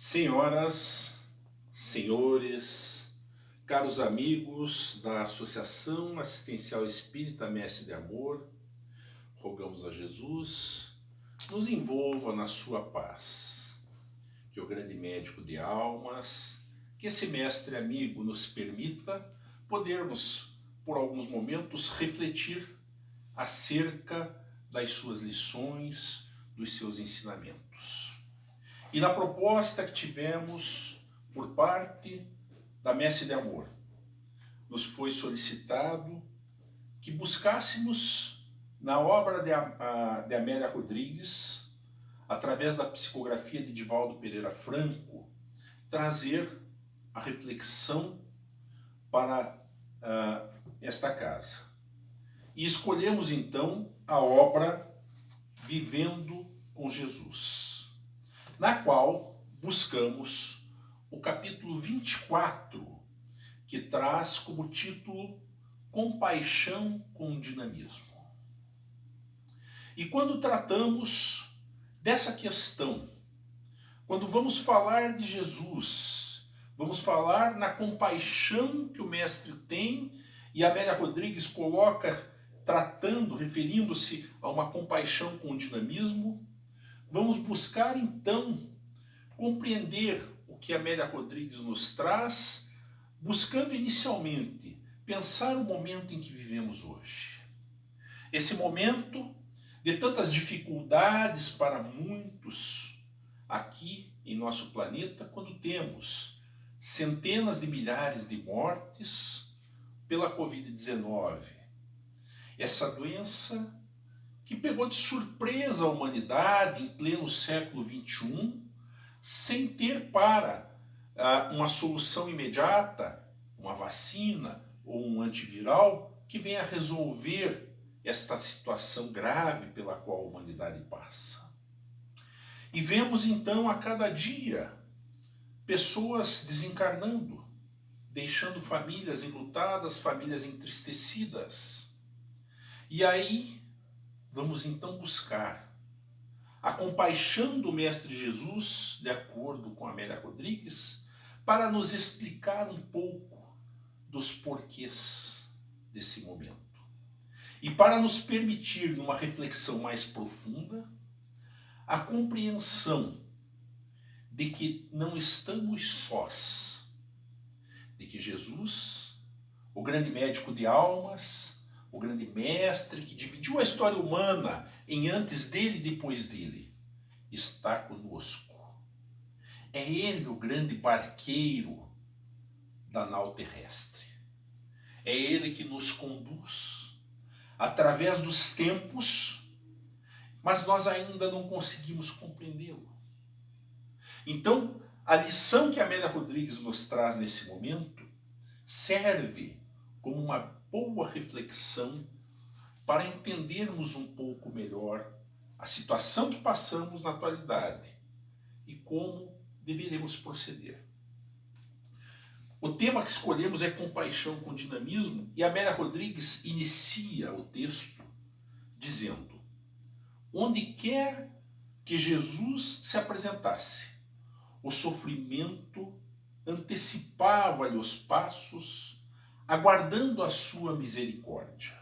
Senhoras, senhores, caros amigos da Associação Assistencial Espírita Mestre de Amor, rogamos a Jesus, nos envolva na sua paz. Que o grande médico de almas, que esse mestre amigo nos permita podermos, por alguns momentos, refletir acerca das suas lições, dos seus ensinamentos. E na proposta que tivemos por parte da Mestre de Amor, nos foi solicitado que buscássemos na obra de Amélia Rodrigues, através da psicografia de Divaldo Pereira Franco, trazer a reflexão para esta casa. E escolhemos então a obra Vivendo com Jesus, na qual buscamos o capítulo 24, que traz como título Compaixão com Dinamismo. E quando tratamos dessa questão, quando vamos falar de Jesus, vamos falar na compaixão que o Mestre tem, e a Amélia Rodrigues coloca tratando, referindo-se a uma compaixão com dinamismo, vamos buscar então compreender o que a Amélia Rodrigues nos traz, buscando inicialmente pensar o momento em que vivemos hoje. Esse momento de tantas dificuldades para muitos aqui em nosso planeta, quando temos centenas de milhares de mortes pela Covid-19. Essa doença que pegou de surpresa a humanidade em pleno século XXI, sem ter para uma solução imediata, uma vacina ou um antiviral que venha resolver esta situação grave pela qual a humanidade passa. E vemos então a cada dia pessoas desencarnando, deixando famílias enlutadas, famílias entristecidas. E aí vamos então buscar a compaixão do Mestre Jesus, de acordo com Amélia Rodrigues, para nos explicar um pouco dos porquês desse momento. E para nos permitir, numa reflexão mais profunda, a compreensão de que não estamos sós, de que Jesus, o grande médico de almas, o grande mestre que dividiu a história humana em antes dele e depois dele, está conosco. É ele o grande barqueiro da nau terrestre. É ele que nos conduz através dos tempos, mas nós ainda não conseguimos compreendê-lo. Então, a lição que a Amélia Rodrigues nos traz nesse momento serve como uma boa reflexão para entendermos um pouco melhor a situação que passamos na atualidade e como deveremos proceder. O tema que escolhemos é compaixão com dinamismo, e a Amélia Rodrigues inicia o texto dizendo: onde quer que Jesus se apresentasse, o sofrimento antecipava-lhe os passos, aguardando a sua misericórdia.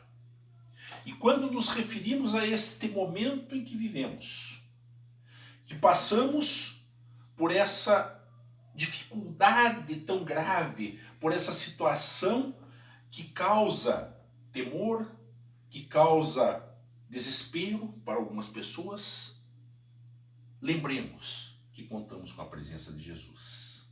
E quando nos referimos a este momento em que vivemos, que passamos por essa dificuldade tão grave, por essa situação que causa temor, que causa desespero para algumas pessoas, lembremos que contamos com a presença de Jesus.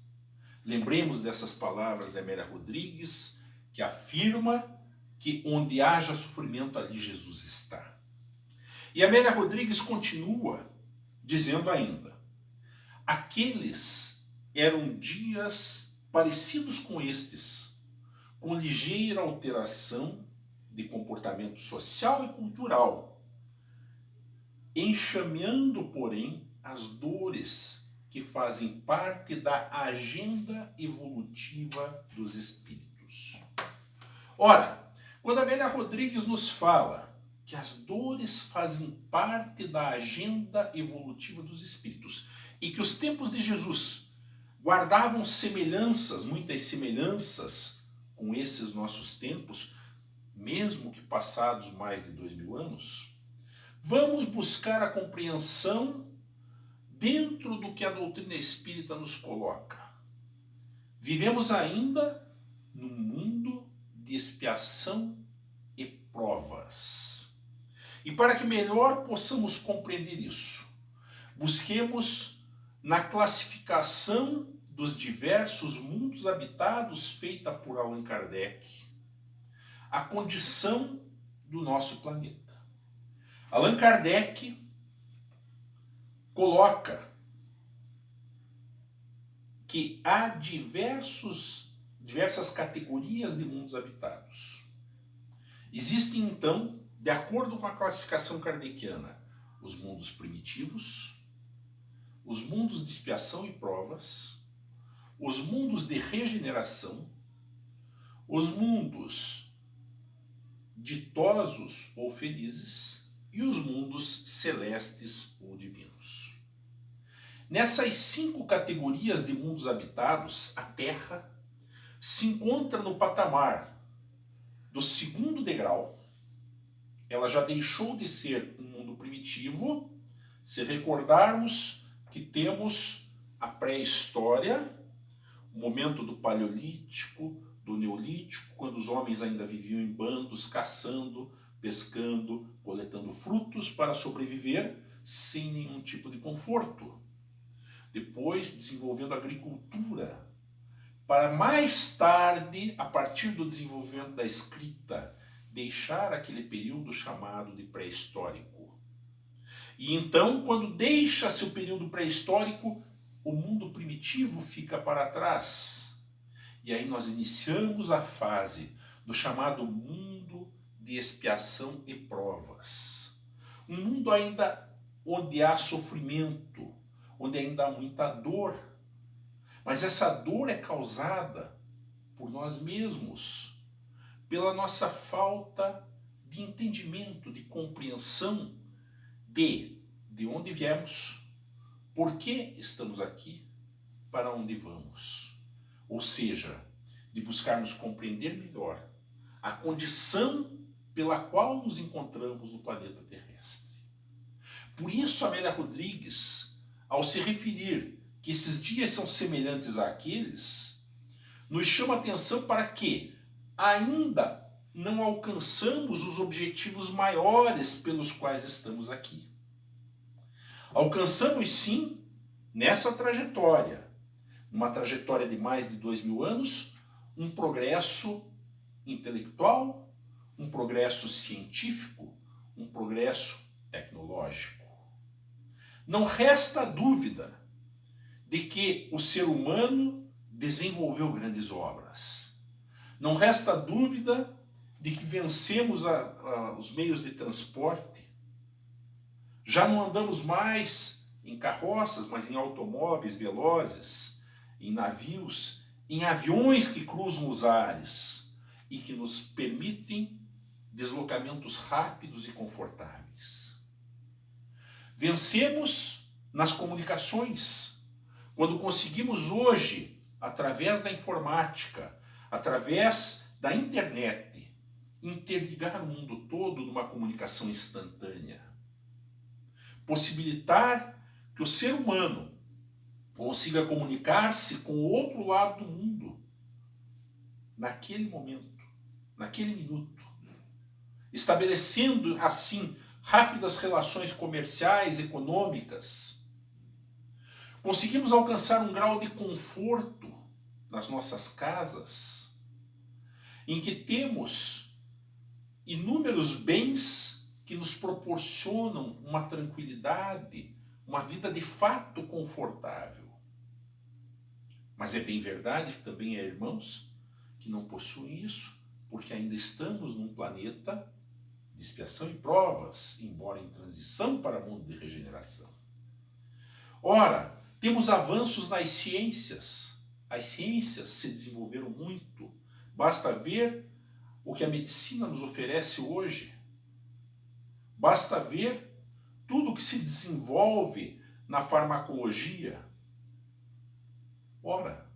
Lembremos dessas palavras da Amélia Rodrigues, que afirma que onde haja sofrimento, ali Jesus está. E a Amélia Rodrigues continua dizendo ainda: aqueles eram dias parecidos com estes, com ligeira alteração de comportamento social e cultural, enxameando, porém, as dores que fazem parte da agenda evolutiva dos espíritos. Ora, quando a Amélia Rodrigues nos fala que as dores fazem parte da agenda evolutiva dos espíritos e que os tempos de Jesus guardavam semelhanças, muitas semelhanças com esses nossos tempos, mesmo que passados mais de 2000 anos, vamos buscar a compreensão dentro do que a doutrina espírita nos coloca. Vivemos ainda num mundo de expiação e provas. E para que melhor possamos compreender isso, busquemos na classificação dos diversos mundos habitados feita por Allan Kardec a condição do nosso planeta. Allan Kardec coloca que há diversas categorias de mundos habitados. Existem, então, de acordo com a classificação kardeciana, os mundos primitivos, os mundos de expiação e provas, os mundos de regeneração, os mundos ditosos ou felizes e os mundos celestes ou divinos. Nessas 5 categorias de mundos habitados, a Terra se encontra no patamar do 2º degrau. Ela já deixou de ser um mundo primitivo, se recordarmos que temos a pré-história, o momento do Paleolítico, do Neolítico, quando os homens ainda viviam em bandos, caçando, pescando, coletando frutos para sobreviver sem nenhum tipo de conforto. Depois, desenvolvendo a agricultura, para mais tarde, a partir do desenvolvimento da escrita, deixar aquele período chamado de pré-histórico. E então, quando deixa-se o período pré-histórico, o mundo primitivo fica para trás. E aí nós iniciamos a fase do chamado mundo de expiação e provas. Um mundo ainda onde há sofrimento, onde ainda há muita dor. Mas essa dor é causada por nós mesmos, pela nossa falta de entendimento, de compreensão de onde viemos, por que estamos aqui, para onde vamos. Ou seja, de buscarmos compreender melhor a condição pela qual nos encontramos no planeta terrestre. Por isso, Amélia Rodrigues, ao se referir que esses dias são semelhantes àqueles, nos chama a atenção para que ainda não alcançamos os objetivos maiores pelos quais estamos aqui. Alcançamos sim, nessa trajetória, uma trajetória de mais de 2000 anos, um progresso intelectual, um progresso científico, um progresso tecnológico. Não resta dúvida de que o ser humano desenvolveu grandes obras. Não resta dúvida de que vencemos os meios de transporte. Já não andamos mais em carroças, mas em automóveis velozes, em navios, em aviões que cruzam os ares e que nos permitem deslocamentos rápidos e confortáveis. Vencemos nas comunicações, quando conseguimos hoje, através da informática, através da internet, interligar o mundo todo numa comunicação instantânea. Possibilitar que o ser humano consiga comunicar-se com o outro lado do mundo, naquele momento, naquele minuto, estabelecendo assim rápidas relações comerciais, econômicas. Conseguimos alcançar um grau de conforto nas nossas casas, em que temos inúmeros bens que nos proporcionam uma tranquilidade, uma vida de fato confortável. Mas é bem verdade que também há irmãos que não possuem isso, porque ainda estamos num planeta de expiação e provas, embora em transição para o mundo de regeneração. Ora, temos avanços nas ciências. As ciências se desenvolveram muito. Basta ver o que a medicina nos oferece hoje. Basta ver tudo o que se desenvolve na farmacologia. Ora,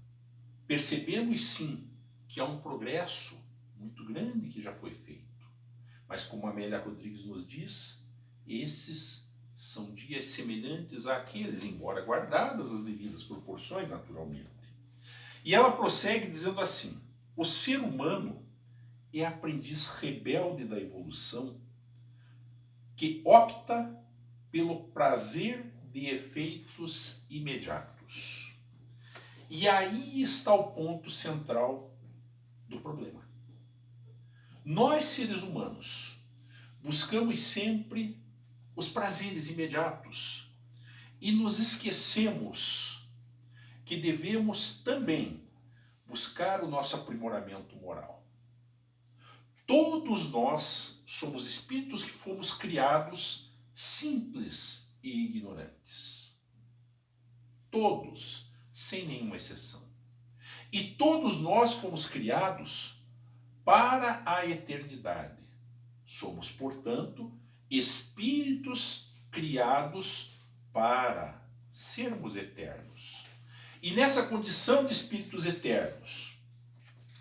percebemos sim que há um progresso muito grande que já foi feito. Mas como a Amélia Rodrigues nos diz, esses são dias semelhantes àqueles, embora guardadas as devidas proporções naturalmente. E ela prossegue dizendo assim: o ser humano é aprendiz rebelde da evolução que opta pelo prazer de efeitos imediatos. E aí está o ponto central do problema. Nós, seres humanos, buscamos sempre os prazeres imediatos e nos esquecemos que devemos também buscar o nosso aprimoramento moral. Todos nós somos espíritos que fomos criados simples e ignorantes. Todos, sem nenhuma exceção. E todos nós fomos criados para a eternidade. Somos, portanto, espíritos criados para sermos eternos. E nessa condição de espíritos eternos,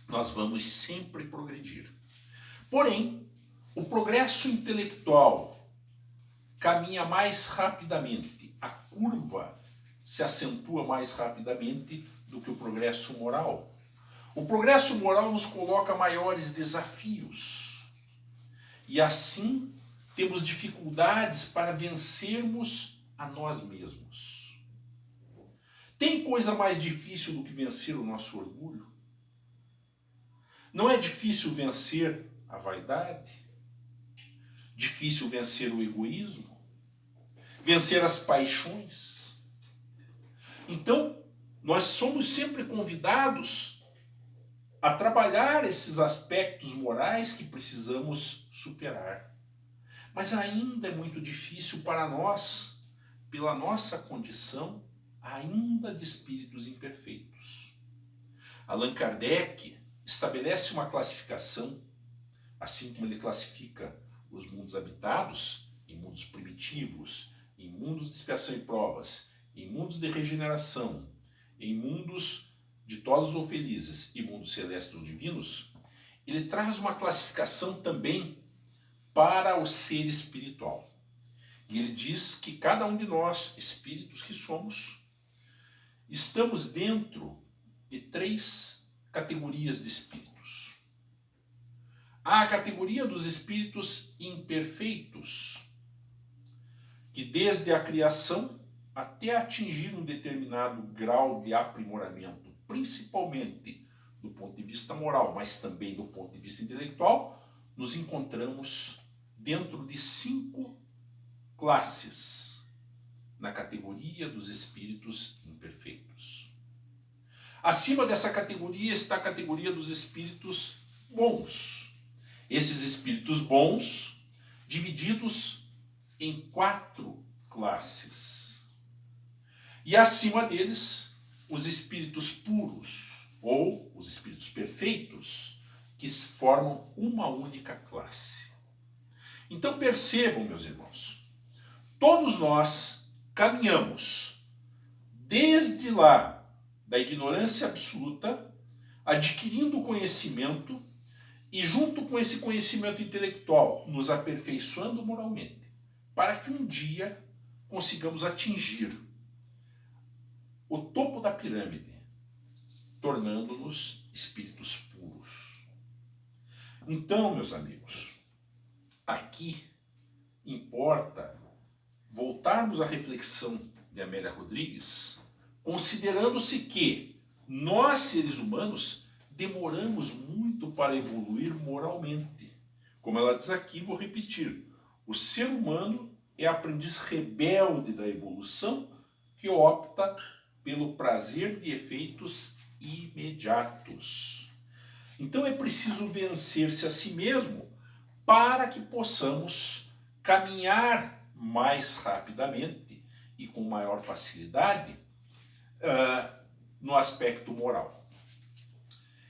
nós vamos sempre progredir. Porém, o progresso intelectual caminha mais rapidamente, a curva se acentua mais rapidamente do que o progresso moral. O progresso moral nos coloca maiores desafios e assim temos dificuldades para vencermos a nós mesmos. Tem coisa mais difícil do que vencer o nosso orgulho? Não é difícil vencer a vaidade? Difícil vencer o egoísmo? Vencer as paixões? Então, nós somos sempre convidados a trabalhar esses aspectos morais que precisamos superar. Mas ainda é muito difícil para nós, pela nossa condição ainda de espíritos imperfeitos. Allan Kardec estabelece uma classificação, assim como ele classifica os mundos habitados em mundos primitivos, em mundos de expiação e provas, em mundos de regeneração, em mundos ditosos ou felizes e mundos celestes ou divinos. Ele traz uma classificação também para o ser espiritual. E ele diz que cada um de nós, espíritos que somos, estamos dentro de 3 categorias de espíritos. Há a categoria dos espíritos imperfeitos, que desde a criação até atingir um determinado grau de aprimoramento, principalmente do ponto de vista moral, mas também do ponto de vista intelectual, nos encontramos dentro de 5 classes na categoria dos espíritos imperfeitos. Acima dessa categoria está a categoria dos espíritos bons. Esses espíritos bons, divididos em 4 classes. E acima deles, os espíritos puros, ou os espíritos perfeitos, que formam uma única classe. Então percebam, meus irmãos, todos nós caminhamos desde lá da ignorância absoluta, adquirindo conhecimento e junto com esse conhecimento intelectual, nos aperfeiçoando moralmente, para que um dia consigamos atingir o topo da pirâmide, tornando-nos espíritos puros. Então, meus amigos, aqui importa voltarmos à reflexão de Amélia Rodrigues, considerando-se que nós, seres humanos, demoramos muito para evoluir moralmente. Como ela diz aqui, vou repetir, o ser humano é aprendiz rebelde da evolução que opta pelo prazer de efeitos imediatos. Então é preciso vencer-se a si mesmo para que possamos caminhar mais rapidamente e com maior facilidade no aspecto moral.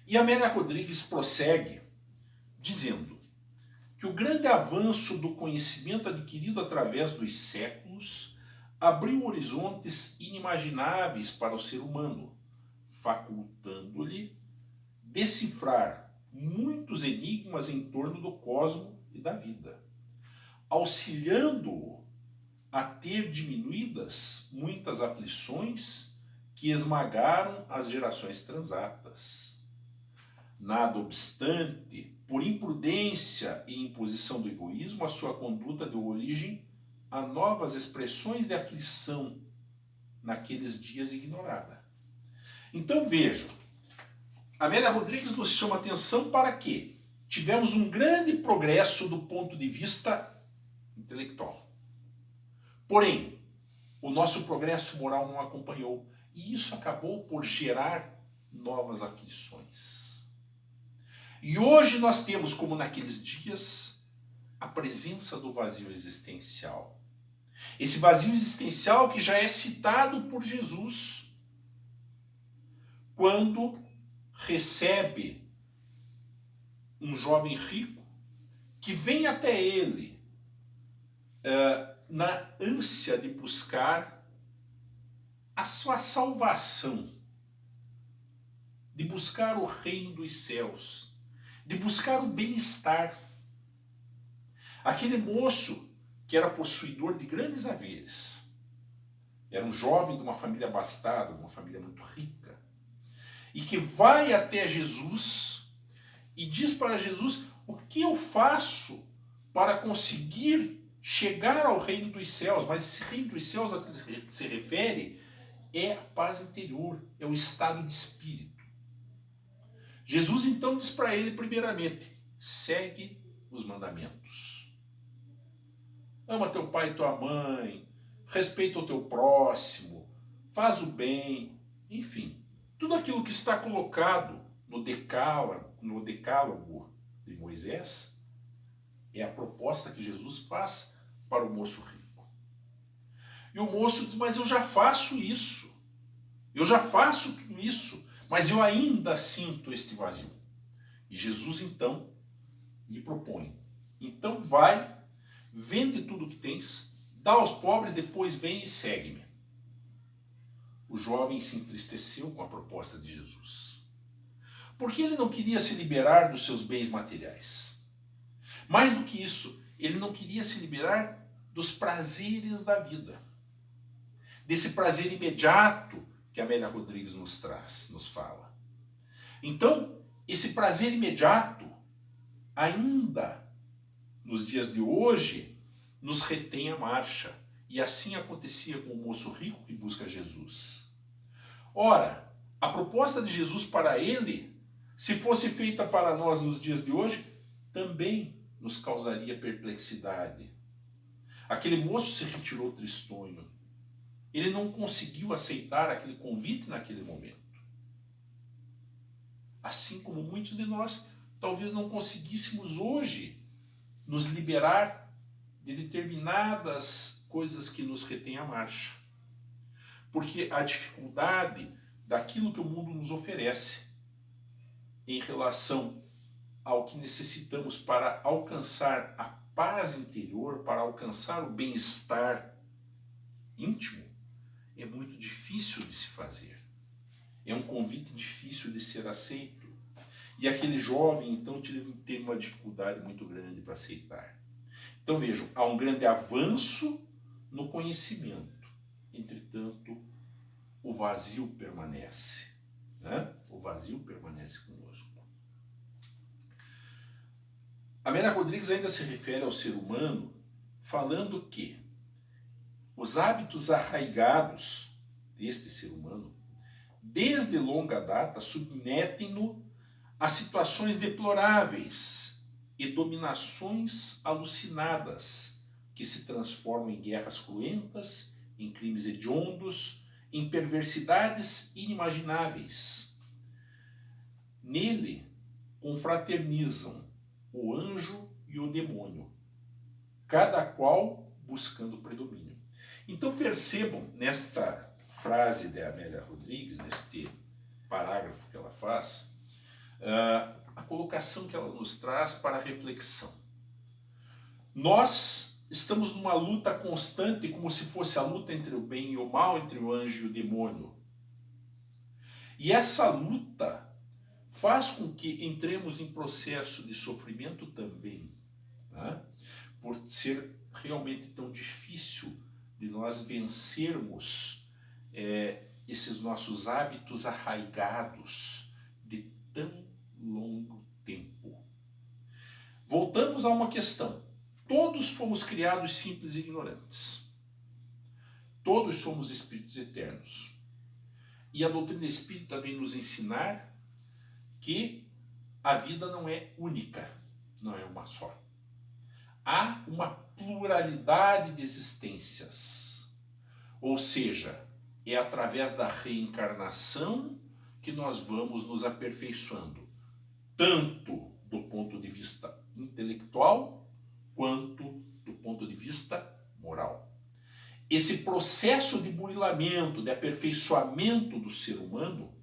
E Amélia Rodrigues prossegue dizendo que o grande avanço do conhecimento adquirido através dos séculos abriu horizontes inimagináveis para o ser humano, facultando-lhe decifrar muitos enigmas em torno do cosmo e da vida, auxiliando-o a ter diminuídas muitas aflições que esmagaram as gerações transatas. Nada obstante, por imprudência e imposição do egoísmo, a sua conduta deu origem a novas expressões de aflição naqueles dias ignorada. Então vejam, Amélia Rodrigues nos chama atenção para que tivemos um grande progresso do ponto de vista intelectual. Porém, o nosso progresso moral não acompanhou, e isso acabou por gerar novas aflições. E hoje nós temos, como naqueles dias, a presença do vazio existencial. Esse vazio existencial que já é citado por Jesus quando recebe um jovem rico que vem até ele na ânsia de buscar a sua salvação, de buscar o reino dos céus, de buscar o bem-estar. Aquele moço que era possuidor de grandes haveres, era um jovem de uma família abastada, de uma família muito rica, e que vai até Jesus e diz para Jesus: o que eu faço para conseguir chegar ao reino dos céus? Mas esse reino dos céus a que se refere é a paz interior, é o estado de espírito. Jesus então diz para ele primeiramente: segue os mandamentos. Ama teu pai e tua mãe, respeita o teu próximo, faz o bem, enfim, tudo aquilo que está colocado no decálogo de Moisés é a proposta que Jesus faz para o moço rico. E o moço diz: mas eu já faço isso, tudo isso, mas eu ainda sinto este vazio. E Jesus então lhe propõe: então vai, vende tudo o que tens, dá aos pobres, depois vem e segue-me. O jovem se entristeceu com a proposta de Jesus, porque ele não queria se liberar dos seus bens materiais. Mais do que isso, ele não queria se liberar dos prazeres da vida, desse prazer imediato que a Amélia Rodrigues nos fala. Então, esse prazer imediato, ainda nos dias de hoje, nos retém a marcha. E assim acontecia com o moço rico que busca Jesus. Ora, a proposta de Jesus para ele, se fosse feita para nós nos dias de hoje, também nos causaria perplexidade. Aquele moço se retirou tristonho. Ele não conseguiu aceitar aquele convite naquele momento. Assim como muitos de nós talvez não conseguíssemos hoje nos liberar de determinadas coisas que nos retêm a marcha. Porque a dificuldade daquilo que o mundo nos oferece em relação ao que necessitamos para alcançar a paz interior, para alcançar o bem-estar íntimo, é muito difícil de se fazer. É um convite difícil de ser aceito. E aquele jovem, então, teve uma dificuldade muito grande para aceitar. Então, vejam, há um grande avanço no conhecimento. Entretanto, o vazio permanece. Né? O vazio permanece conosco. Amélia Rodrigues ainda se refere ao ser humano falando que os hábitos arraigados deste ser humano, desde longa data, submetem-no a situações deploráveis e dominações alucinadas que se transformam em guerras cruentas, em crimes hediondos, em perversidades inimagináveis. Nele confraternizam o anjo e o demônio, cada qual buscando predomínio. Então percebam nesta frase de Amélia Rodrigues, neste parágrafo que ela faz, a colocação que ela nos traz para a reflexão. Nós estamos numa luta constante, como se fosse a luta entre o bem e o mal, entre o anjo e o demônio. E essa luta faz com que entremos em processo de sofrimento também, né? Por ser realmente tão difícil de nós vencermos esses nossos hábitos arraigados de tão longo tempo. Voltamos a uma questão. Todos fomos criados simples e ignorantes. Todos somos espíritos eternos. E a doutrina espírita vem nos ensinar que a vida não é única, não é uma só. Há uma pluralidade de existências. Ou seja, é através da reencarnação que nós vamos nos aperfeiçoando, tanto do ponto de vista intelectual, quanto do ponto de vista moral. Esse processo de burilamento, de aperfeiçoamento do ser humano,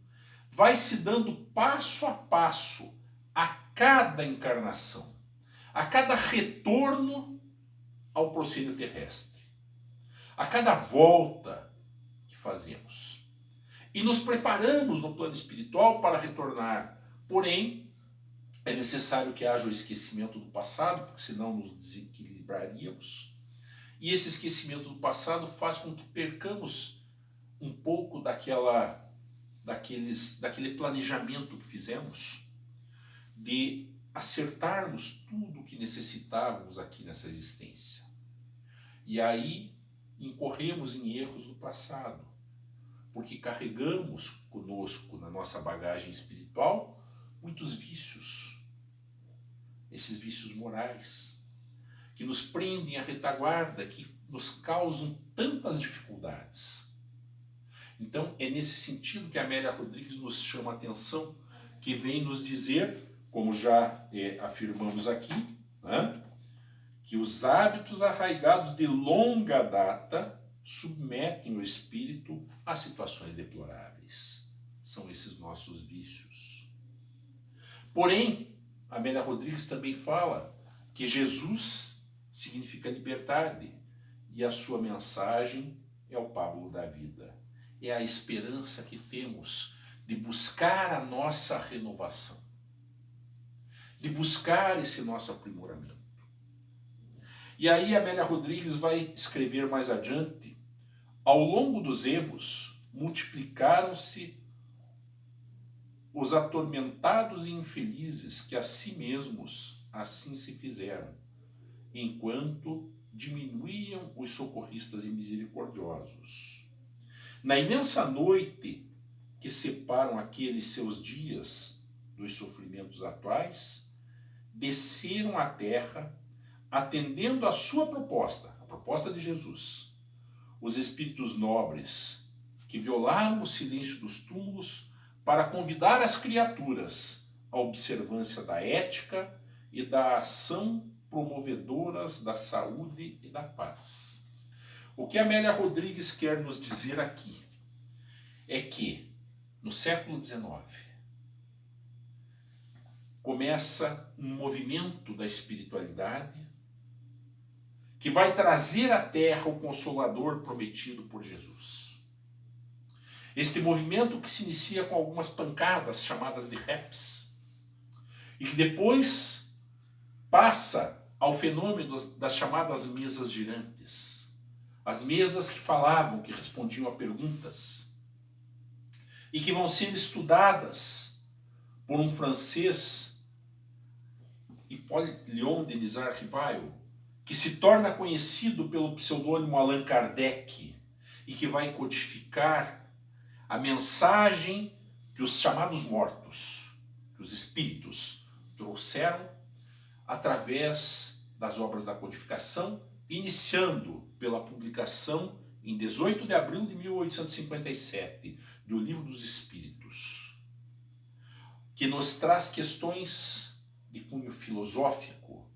vai se dando passo a passo a cada encarnação, a cada retorno ao proscênio terrestre, a cada volta que fazemos. E nos preparamos no plano espiritual para retornar. Porém, é necessário que haja o esquecimento do passado, porque senão nos desequilibraríamos. E esse esquecimento do passado faz com que percamos um pouco daquele planejamento que fizemos de acertarmos tudo o que necessitávamos aqui nessa existência. E aí incorremos em erros do passado, porque carregamos conosco, na nossa bagagem espiritual, muitos vícios. Esses vícios morais, que nos prendem à retaguarda, que nos causam tantas dificuldades. Então, é nesse sentido que a Amélia Rodrigues nos chama a atenção, que vem nos dizer, como já afirmamos aqui, né, que os hábitos arraigados de longa data submetem o espírito a situações deploráveis. São esses nossos vícios. Porém, a Amélia Rodrigues também fala que Jesus significa liberdade e a sua mensagem é o pábulo da vida. É a esperança que temos de buscar a nossa renovação, de buscar esse nosso aprimoramento. E aí a Amélia Rodrigues vai escrever mais adiante: ao longo dos evos, multiplicaram-se os atormentados e infelizes que a si mesmos assim se fizeram, enquanto diminuíam os socorristas e misericordiosos. Na imensa noite que separam aqueles seus dias dos sofrimentos atuais, desceram à terra, atendendo à sua proposta, a proposta de Jesus, os espíritos nobres que violaram o silêncio dos túmulos para convidar as criaturas à observância da ética e da ação promovedoras da saúde e da paz. O que Amélia Rodrigues quer nos dizer aqui é que, no século XIX, começa um movimento da espiritualidade que vai trazer à Terra o Consolador prometido por Jesus. Este movimento que se inicia com algumas pancadas chamadas de raps e que depois passa ao fenômeno das chamadas mesas girantes. As mesas que falavam, que respondiam a perguntas e que vão ser estudadas por um francês, Hippolyte Léon Denis Rivail, que se torna conhecido pelo pseudônimo Allan Kardec e que vai codificar a mensagem que os chamados mortos, que os espíritos trouxeram através das obras da codificação, iniciando pela publicação em 18 de abril de 1857 do Livro dos Espíritos, que nos traz questões de cunho filosófico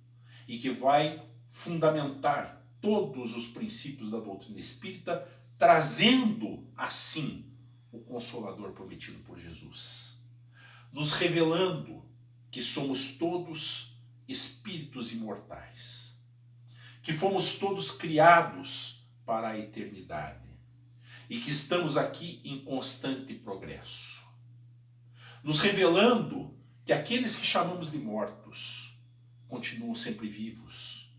e que vai fundamentar todos os princípios da doutrina espírita, trazendo assim o Consolador prometido por Jesus, nos revelando que somos todos espíritos imortais, que fomos todos criados para a eternidade e que estamos aqui em constante progresso. nos revelando que aqueles que chamamos de mortos continuam sempre vivos,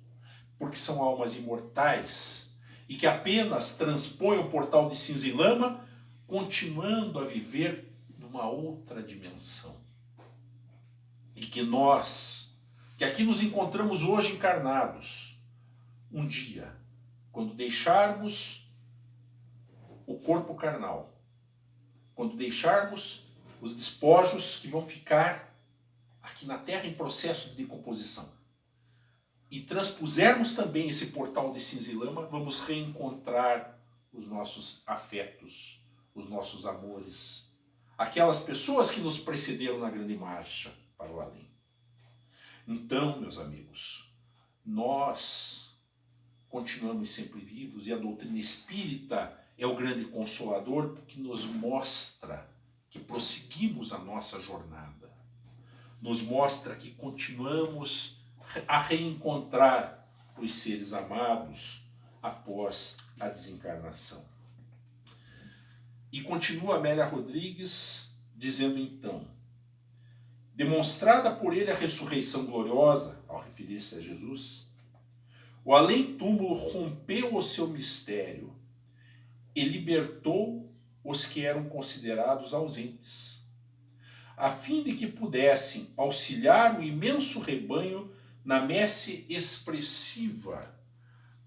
porque são almas imortais e que apenas transpõem o portal de cinza e lama, continuando a viver numa outra dimensão. E que nós, que aqui nos encontramos hoje encarnados, um dia, quando deixarmos o corpo carnal, quando deixarmos os despojos que vão ficar aqui na Terra em processo de decomposição, e transpusermos também esse portal de cinza e lama, vamos reencontrar os nossos afetos, os nossos amores, aquelas pessoas que nos precederam na grande marcha para o além. Então, meus amigos, nós continuamos sempre vivos e a doutrina espírita é o grande consolador porque nos mostra que prosseguimos a nossa jornada. Nos mostra que continuamos a reencontrar os seres amados após a desencarnação. E continua Amélia Rodrigues dizendo então: demonstrada por ele a ressurreição gloriosa, ao referir-se a Jesus, o além-túmulo rompeu o seu mistério e libertou os que eram considerados ausentes, a fim de que pudessem auxiliar o imenso rebanho na messe expressiva,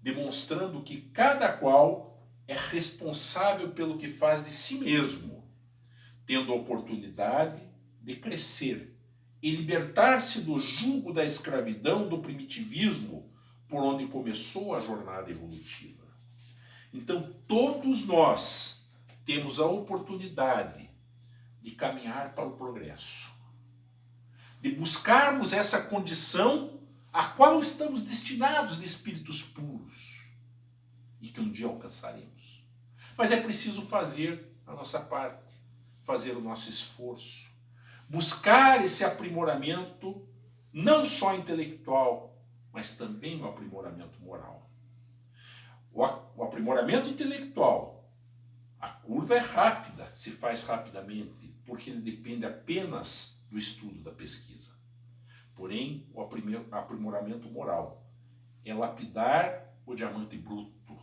demonstrando que cada qual é responsável pelo que faz de si mesmo, tendo a oportunidade de crescer e libertar-se do jugo da escravidão, do primitivismo, por onde começou a jornada evolutiva. Então, todos nós temos a oportunidade de caminhar para o progresso, de buscarmos essa condição a qual estamos destinados de espíritos puros e que um dia alcançaremos. Mas é preciso fazer a nossa parte, fazer o nosso esforço, buscar esse aprimoramento não só intelectual, mas também o aprimoramento moral. O aprimoramento intelectual, a curva é rápida, se faz rapidamente, porque ele depende apenas do estudo, da pesquisa. Porém, o aprimoramento moral é lapidar o diamante bruto.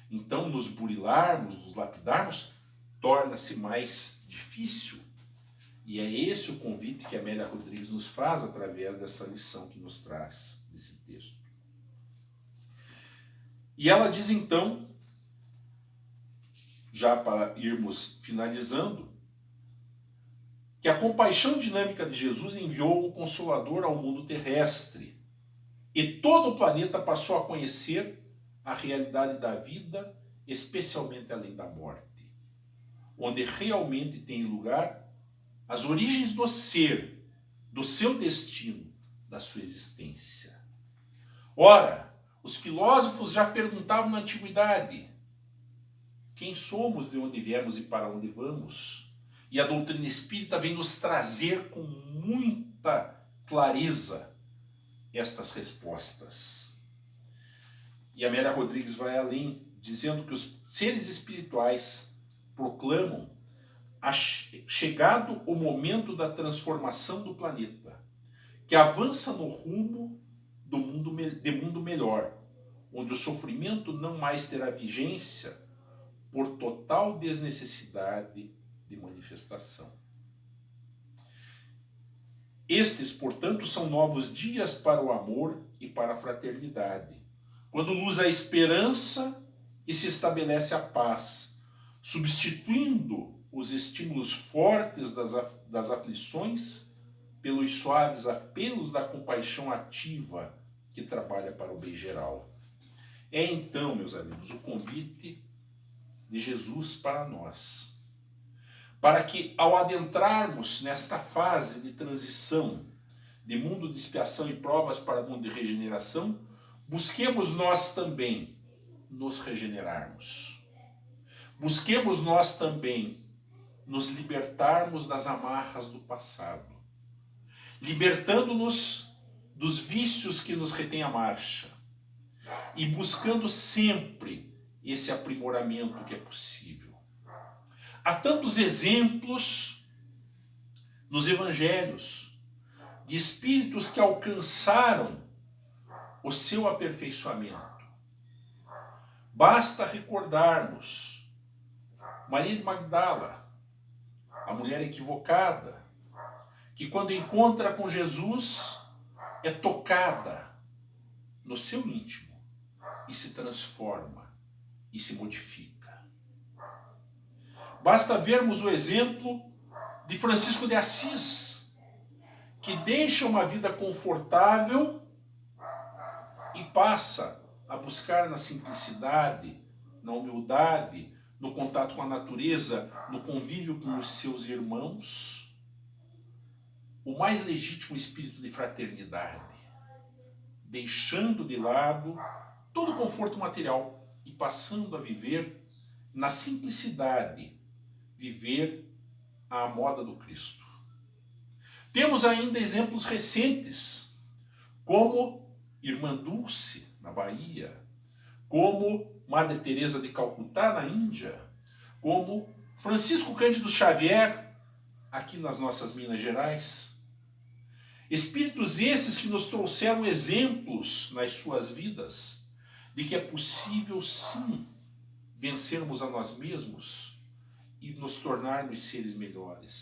Então, nos burilarmos, nos lapidarmos, torna-se mais difícil. E é esse o convite que a Amélia Rodrigues nos faz através dessa lição que nos traz nesse texto. E ela diz então, já para irmos finalizando, que a compaixão dinâmica de Jesus enviou o Consolador ao mundo terrestre e todo o planeta passou a conhecer a realidade da vida, especialmente além da morte, onde realmente tem lugar as origens do ser, do seu destino, da sua existência. Ora, os filósofos já perguntavam na antiguidade: quem somos, de onde viemos e para onde vamos? E a doutrina espírita vem nos trazer com muita clareza estas respostas. E Amélia Rodrigues vai além, dizendo que os seres espirituais proclamam chegado o momento da transformação do planeta, que avança no rumo de mundo melhor, onde o sofrimento não mais terá vigência por total desnecessidade de manifestação. Estes, portanto, são novos dias para o amor e para a fraternidade, quando luz a esperança e se estabelece a paz, substituindo os estímulos fortes das aflições pelos suaves apelos da compaixão ativa que trabalha para o bem geral. É então, meus amigos, o convite de Jesus para nós, para que ao adentrarmos nesta fase de transição de mundo de expiação e provas para mundo de regeneração, busquemos nós também nos regenerarmos. Busquemos nós também nos libertarmos das amarras do passado, libertando-nos dos vícios que nos retêm a marcha e buscando sempre esse aprimoramento que é possível. Há tantos exemplos nos evangelhos, de espíritos que alcançaram o seu aperfeiçoamento. Basta recordarmos Maria de Magdala, a mulher equivocada, que quando encontra com Jesus é tocada no seu íntimo e se transforma e se modifica. Basta vermos o exemplo de Francisco de Assis, que deixa uma vida confortável e passa a buscar na simplicidade, na humildade, no contato com a natureza, no convívio com os seus irmãos, o mais legítimo espírito de fraternidade, deixando de lado todo o conforto material e passando a viver na simplicidade, viver à moda do Cristo. Temos ainda exemplos recentes, como Irmã Dulce, na Bahia, como Madre Teresa de Calcutá, na Índia, como Francisco Cândido Xavier, aqui nas nossas Minas Gerais. Espíritos esses que nos trouxeram exemplos nas suas vidas de que é possível, sim, vencermos a nós mesmos e nos tornarmos seres melhores.